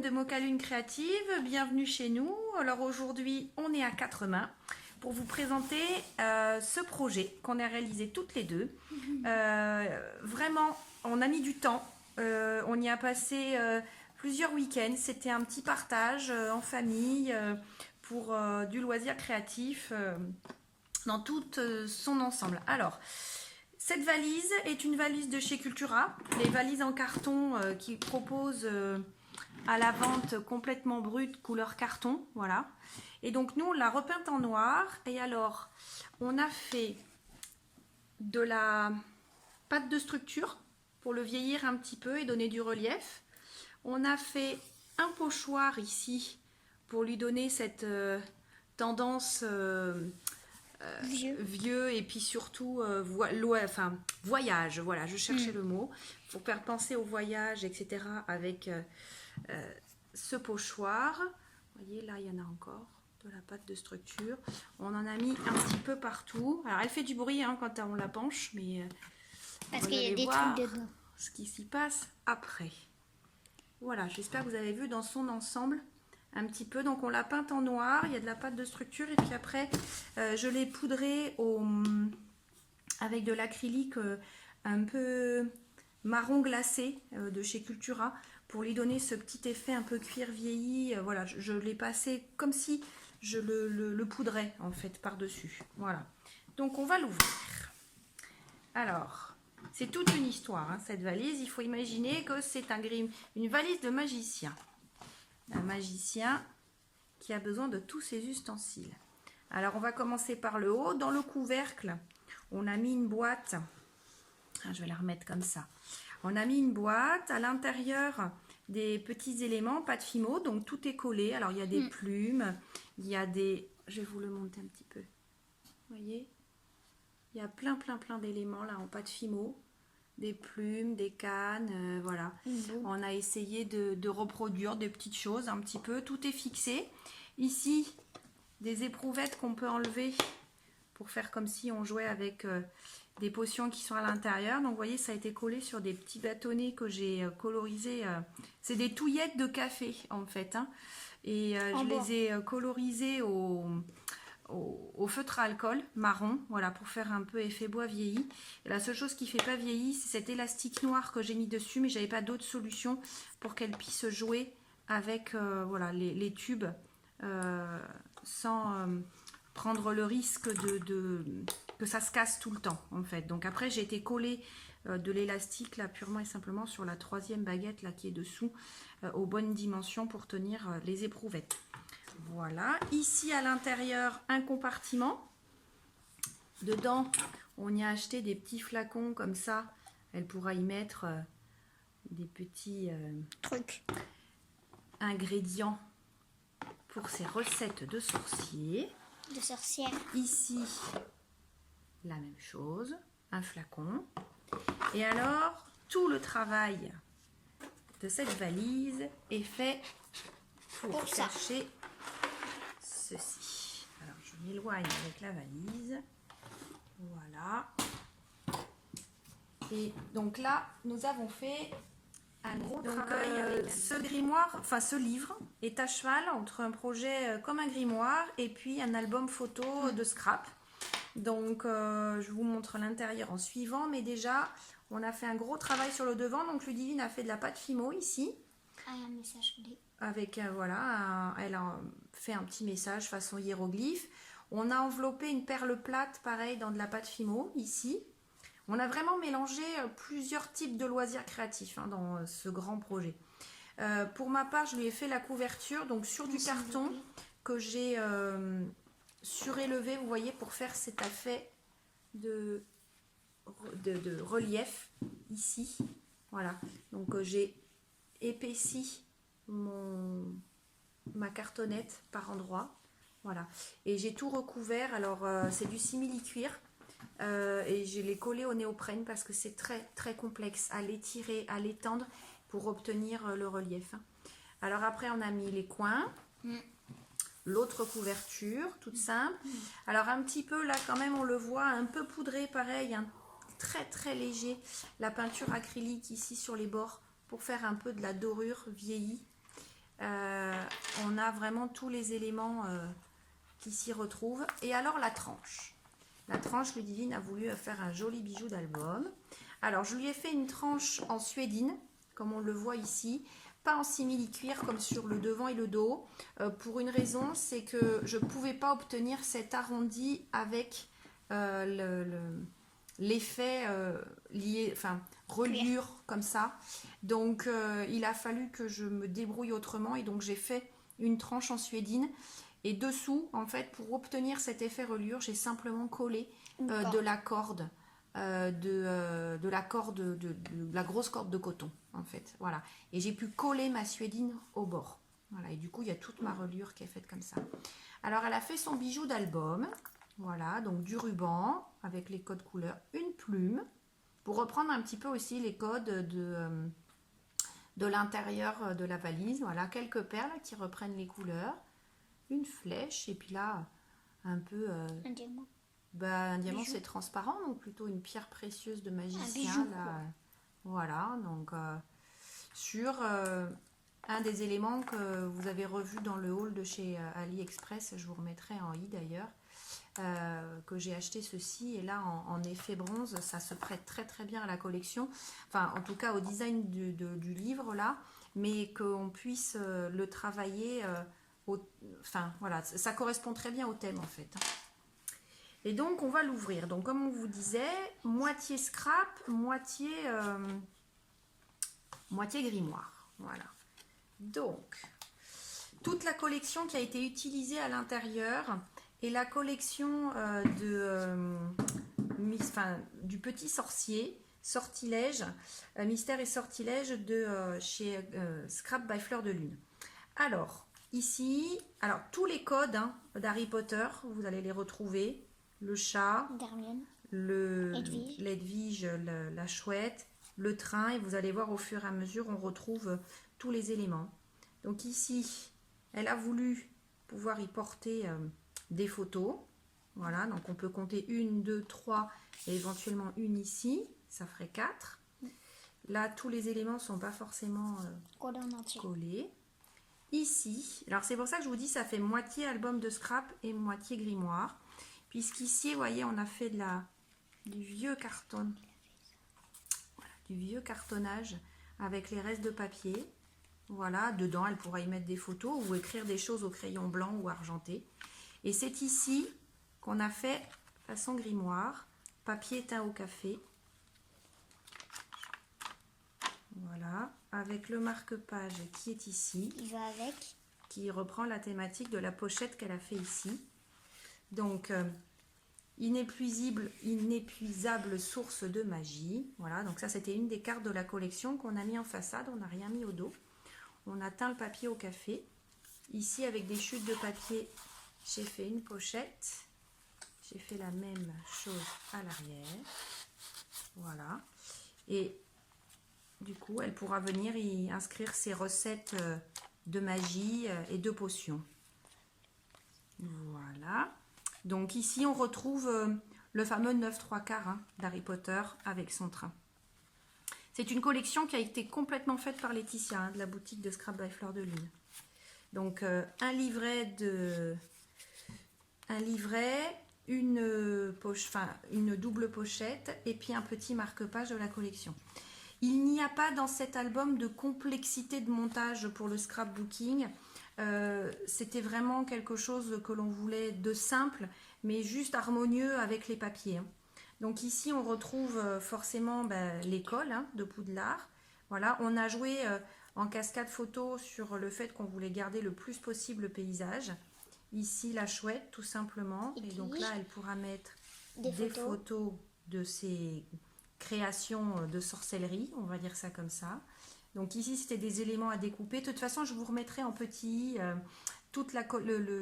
De Mocha-Lune Créative, bienvenue chez nous. Alors aujourd'hui on est à quatre mains pour vous présenter ce projet qu'on a réalisé toutes les deux. Vraiment on a mis du temps, on y a passé plusieurs week-ends, c'était un petit partage en famille pour du loisir créatif dans tout son ensemble. Alors cette valise est une valise de chez Cultura, les valises en carton qui proposent à la vente complètement brute, couleur carton, voilà. Et donc nous on l'a repeinte en noir. Et alors on a fait de la pâte de structure pour le vieillir un petit peu et donner du relief. On a fait un pochoir ici pour lui donner cette tendance vieux et puis surtout voyage, voilà, je cherchais le mot pour faire penser au voyage, etc. avec ce pochoir. Vous voyez là il y en a encore de la pâte de structure, on en a mis un petit peu partout. Alors elle fait du bruit quand on la penche, mais parce qu'il y a des trucs dedans, ce qui s'y passe après. Voilà, j'espère que vous avez vu dans son ensemble un petit peu. Donc on l'a peinte en noir, il y a de la pâte de structure et puis après je l'ai poudré avec de l'acrylique un peu marron glacé de chez Cultura pour lui donner ce petit effet un peu cuir vieilli. Voilà, je l'ai passé comme si je le poudrais en fait par dessus. Voilà, donc on va l'ouvrir. Alors c'est toute une histoire cette valise. Il faut imaginer que c'est une valise de magicien. Un magicien qui a besoin de tous ses ustensiles. Alors on va commencer par le haut. Dans le couvercle, on a mis une boîte. Je vais la remettre comme ça. On a mis une boîte. À l'intérieur, des petits éléments, pâte fimo. Donc tout est collé. Alors il y a des plumes. Il y a des... Je vais vous le monter un petit peu. Vous voyez ? Il y a plein d'éléments là en pâte fimo. Des plumes, des cannes, voilà. On a essayé de reproduire des petites choses un petit peu. Tout est fixé. Ici, des éprouvettes qu'on peut enlever pour faire comme si on jouait avec des potions qui sont à l'intérieur. Donc, vous voyez, ça a été collé sur des petits bâtonnets que j'ai colorisés. C'est des touillettes de café, en fait. Et je les ai colorisées au feutre à alcool marron, voilà, pour faire un peu effet bois vieilli. Et la seule chose qui fait pas vieilli, c'est cet élastique noir que j'ai mis dessus, mais j'avais pas d'autre solution pour qu'elle puisse jouer avec voilà, les tubes sans prendre le risque que ça se casse tout le temps en fait. Donc après j'ai été collée de l'élastique là purement et simplement sur la troisième baguette là qui est dessous aux bonnes dimensions pour tenir les éprouvettes. Voilà, ici à l'intérieur un compartiment. Dedans on y a acheté des petits flacons comme ça. Elle pourra y mettre des petits trucs, ingrédients pour ses recettes de sorciers. De sorcières. Ici la même chose, un flacon. Et alors tout le travail de cette valise est fait pour cacher ceci. Alors je m'éloigne avec la valise. Voilà. Et donc là, nous avons fait un gros travail avec ce grimoire, enfin ce livre est à cheval entre un projet comme un grimoire et puis un album photo de scrap. Donc je vous montre l'intérieur en suivant, mais déjà on a fait un gros travail sur le devant. Donc Ludivine a fait de la pâte fimo ici. Un message avec voilà, elle a fait un petit message façon hiéroglyphe. On a enveloppé une perle plate pareil dans de la pâte fimo ici. On a vraiment mélangé plusieurs types de loisirs créatifs dans ce grand projet. Pour ma part, je lui ai fait la couverture donc sur du carton que j'ai surélevé, vous voyez, pour faire cet effet de relief ici. Voilà, donc j'ai épaissi ma cartonnette par endroits, voilà, et j'ai tout recouvert. Alors c'est du simili-cuir et je l'ai collé au néoprène parce que c'est très complexe à l'étirer, à l'étendre pour obtenir le relief. Alors après, on a mis les coins. L'autre couverture, toute simple. Alors un petit peu, là quand même, on le voit, un peu poudré, pareil, hein, très très léger. La peinture acrylique ici sur les bords pour faire un peu de la dorure vieillie. On a vraiment tous les éléments qui s'y retrouvent. Et alors la tranche. La tranche, Ludivine a voulu faire un joli bijou d'album. Alors je lui ai fait une tranche en suédine, comme on le voit ici. Pas en simili-cuir comme sur le devant et le dos, pour une raison, c'est que je ne pouvais pas obtenir cet arrondi avec l'effet lié, enfin reliure comme ça. Donc il a fallu que je me débrouille autrement et donc j'ai fait une tranche en suédine. Et dessous, en fait, pour obtenir cet effet reliure, j'ai simplement collé de la corde. De la grosse corde de coton en fait, voilà, et j'ai pu coller ma suédine au bord, voilà, et du coup il y a toute ma reliure qui est faite comme ça. Alors elle a fait son bijou d'album, voilà, donc du ruban avec les codes couleurs, une plume pour reprendre un petit peu aussi les codes de l'intérieur de la valise, voilà, quelques perles qui reprennent les couleurs, une flèche, et puis là un peu un diamant. Un diamant Bijou. c'est transparent, donc plutôt une pierre précieuse de magicien. Un bijou, là. Voilà, donc sur un des éléments que vous avez revu dans le haul de chez AliExpress, je vous remettrai en i d'ailleurs, que j'ai acheté ceci, et là en effet bronze, ça se prête très très bien à la collection, enfin en tout cas au design du livre là, mais qu'on puisse le travailler, enfin voilà, ça correspond très bien au thème en fait. Et donc on va l'ouvrir. Donc comme on vous disait, moitié scrap, moitié grimoire. Voilà. Donc toute la collection qui a été utilisée à l'intérieur est la collection du petit sorcier, sortilège, mystère et sortilège de chez Scrap by Fleur de Lune. Alors ici, alors tous les codes d'Harry Potter, vous allez les retrouver. Le chat, l'Edwige, la chouette, le train, et vous allez voir au fur et à mesure, on retrouve tous les éléments. Donc ici, elle a voulu pouvoir y porter des photos. Voilà, donc on peut compter 1, 2, 3 et éventuellement une ici, ça ferait 4. Là, tous les éléments ne sont pas forcément collés. Ici, alors c'est pour ça que je vous dis, ça fait moitié album de scrap et moitié grimoire. Puisqu'ici, vous voyez, on a fait du vieux carton, voilà, du vieux cartonnage avec les restes de papier. Voilà, dedans, elle pourra y mettre des photos ou écrire des choses au crayon blanc ou argenté. Et c'est ici qu'on a fait façon grimoire, papier teint au café. Voilà, avec le marque-page qui est ici. Il va avec. Qui reprend la thématique de la pochette qu'elle a fait ici. Donc, inépuisable source de magie. Voilà, donc ça c'était une des cartes de la collection qu'on a mis en façade, on n'a rien mis au dos. On a teint le papier au café. Ici, avec des chutes de papier, j'ai fait une pochette. J'ai fait la même chose à l'arrière. Voilà. Et du coup, elle pourra venir y inscrire ses recettes de magie et de potions. Voilà. Donc ici, on retrouve le fameux 9/3 d'Harry Potter avec son train. C'est une collection qui a été complètement faite par Laetitia, de la boutique de Scrap by Fleur de Lune. Donc un livret, une double pochette et puis un petit marque-page de la collection. Il n'y a pas dans cet album de complexité de montage pour le scrapbooking. C'était vraiment quelque chose que l'on voulait de simple, mais juste harmonieux avec les papiers. Donc ici, on retrouve forcément l'école de Poudlard. Voilà, on a joué en cascade photo sur le fait qu'on voulait garder le plus possible le paysage. Ici, la chouette, tout simplement. Et donc là, elle pourra mettre des photos de ses créations de sorcellerie, on va dire ça comme ça. Donc ici, c'était des éléments à découper. De toute façon, je vous remettrai en petit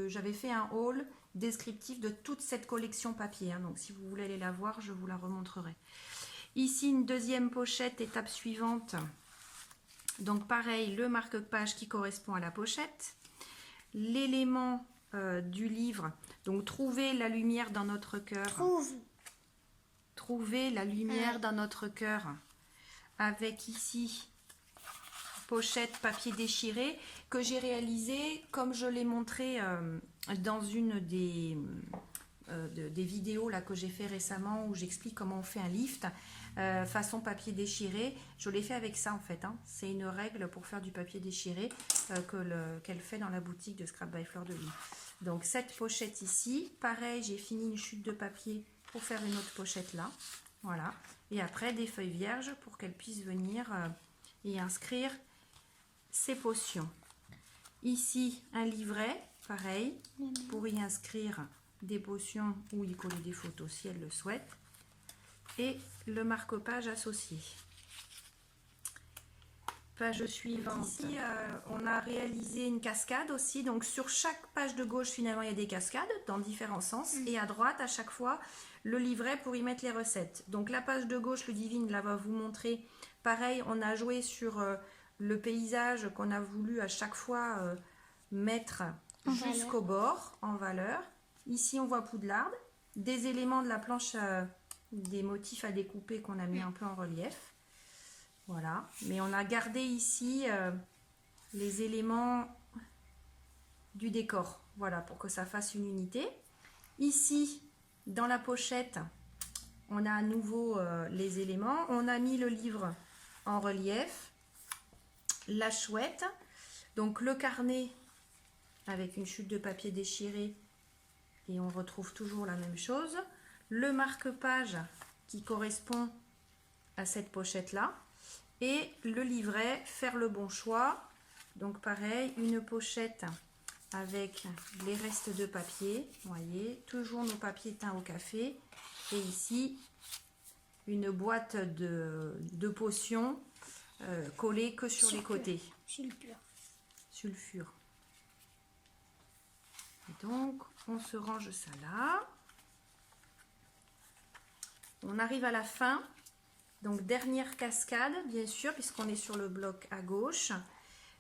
j'avais fait un haul descriptif de toute cette collection papier. Donc si vous voulez aller la voir, je vous la remontrerai. Ici, une deuxième pochette, étape suivante. Donc pareil, le marque-page qui correspond à la pochette. L'élément du livre. Donc trouver la lumière dans notre cœur. Trouver la lumière dans notre cœur. Avec ici, pochette papier déchiré que j'ai réalisé comme je l'ai montré dans une des vidéos là, que j'ai fait récemment où j'explique comment on fait un lift façon papier déchiré. Je l'ai fait avec ça en fait, hein. C'est une règle pour faire du papier déchiré qu'elle fait dans la boutique de Scrap by Fleur de Lys. Donc cette pochette ici, pareil, j'ai fini une chute de papier pour faire une autre pochette là, voilà. Et après des feuilles vierges pour qu'elle puisse venir y inscrire ses potions. Ici un livret, pareil, pour y inscrire des potions ou y coller des photos si elle le souhaite. Et le marque-page associé. Page suivante. Ici, on a réalisé une cascade aussi. Donc sur chaque page de gauche, finalement, il y a des cascades dans différents sens. Et à droite, à chaque fois, le livret pour y mettre les recettes. Donc la page de gauche, Ludivine là va vous montrer. Pareil, on a joué sur le paysage qu'on a voulu à chaque fois mettre jusqu'au bord en valeur. Ici, on voit Poudlard, des éléments de la planche, des motifs à découper qu'on a mis un peu en relief. Voilà, mais on a gardé ici les éléments du décor, voilà, pour que ça fasse une unité. Ici, dans la pochette, on a à nouveau les éléments. On a mis le livre en relief, la chouette, donc le carnet avec une chute de papier déchirée et on retrouve toujours la même chose. Le marque-page qui correspond à cette pochette-là. Et le livret, faire le bon choix. Donc pareil, une pochette avec les restes de papier. Vous voyez, toujours nos papiers teints au café. Et ici, une boîte de potions collée que sur les côtés. Sulfure. Et donc, on se range ça là. On arrive à la fin. Donc dernière cascade, bien sûr, puisqu'on est sur le bloc à gauche.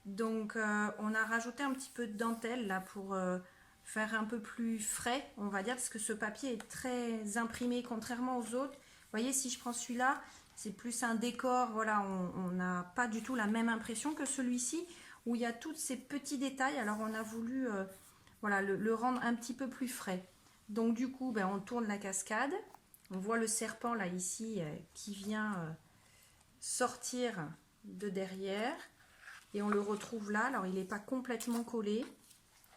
Donc on a rajouté un petit peu de dentelle là pour faire un peu plus frais, on va dire, parce que ce papier est très imprimé, contrairement aux autres. Vous voyez, si je prends celui-là, c'est plus un décor, voilà, on n'a pas du tout la même impression que celui-ci, où il y a tous ces petits détails. Alors on a voulu voilà, le rendre un petit peu plus frais. Donc du coup, ben, on tourne la cascade. On voit le serpent là ici qui vient sortir de derrière et on le retrouve là. Alors il n'est pas complètement collé,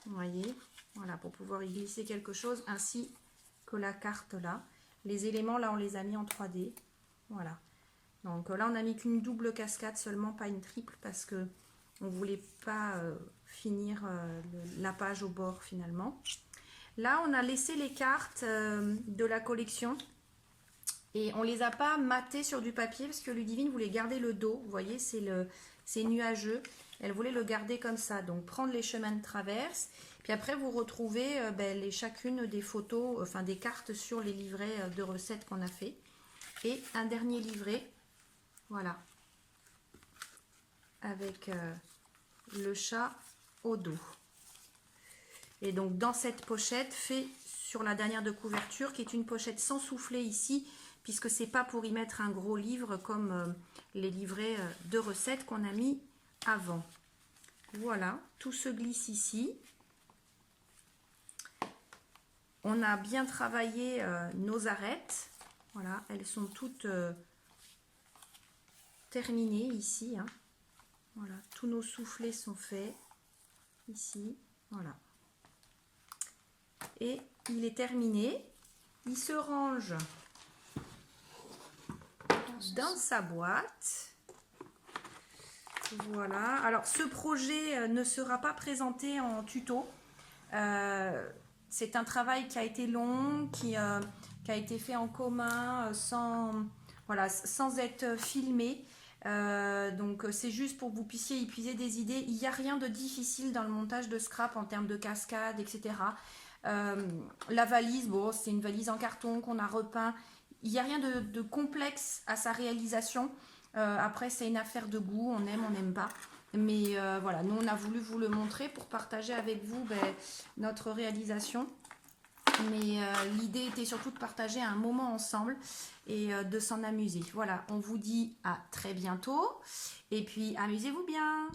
vous voyez, voilà, pour pouvoir y glisser quelque chose ainsi que la carte là. Les éléments là on les a mis en 3D, voilà. Donc là on a mis qu'une double cascade seulement, pas une triple parce que on voulait pas finir la page au bord finalement. Là on a laissé les cartes de la collection. Et on ne les a pas matées sur du papier parce que Ludivine voulait garder le dos. Vous voyez, c'est nuageux. Elle voulait le garder comme ça. Donc, prendre les chemins de traverse. Puis après, vous retrouvez chacune des photos, enfin des cartes sur les livrets de recettes qu'on a fait. Et un dernier livret. Voilà. Avec le chat au dos. Et donc, dans cette pochette, fait sur la dernière de couverture, qui est une pochette sans soufflet ici, puisque c'est pas pour y mettre un gros livre comme les livrets de recettes qu'on a mis avant. Voilà, tout se glisse ici. On a bien travaillé nos arêtes. Voilà, elles sont toutes terminées ici. Hein. Voilà, tous nos soufflets sont faits ici. Voilà. Et il est terminé. Il se range dans sa boîte. Voilà. Alors ce projet ne sera pas présenté en tuto. C'est un travail qui a été long, qui a été fait en commun, sans être filmé. Donc c'est juste pour que vous puissiez y puiser des idées. Il n'y a rien de difficile dans le montage de scrap en termes de cascade, etc. La valise, bon, c'est une valise en carton qu'on a repeint. Il n'y a rien de complexe à sa réalisation. Après, c'est une affaire de goût, on aime, on n'aime pas. Mais voilà, nous, on a voulu vous le montrer pour partager avec vous notre réalisation. Mais l'idée était surtout de partager un moment ensemble et de s'en amuser. Voilà, on vous dit à très bientôt. Et puis, amusez-vous bien!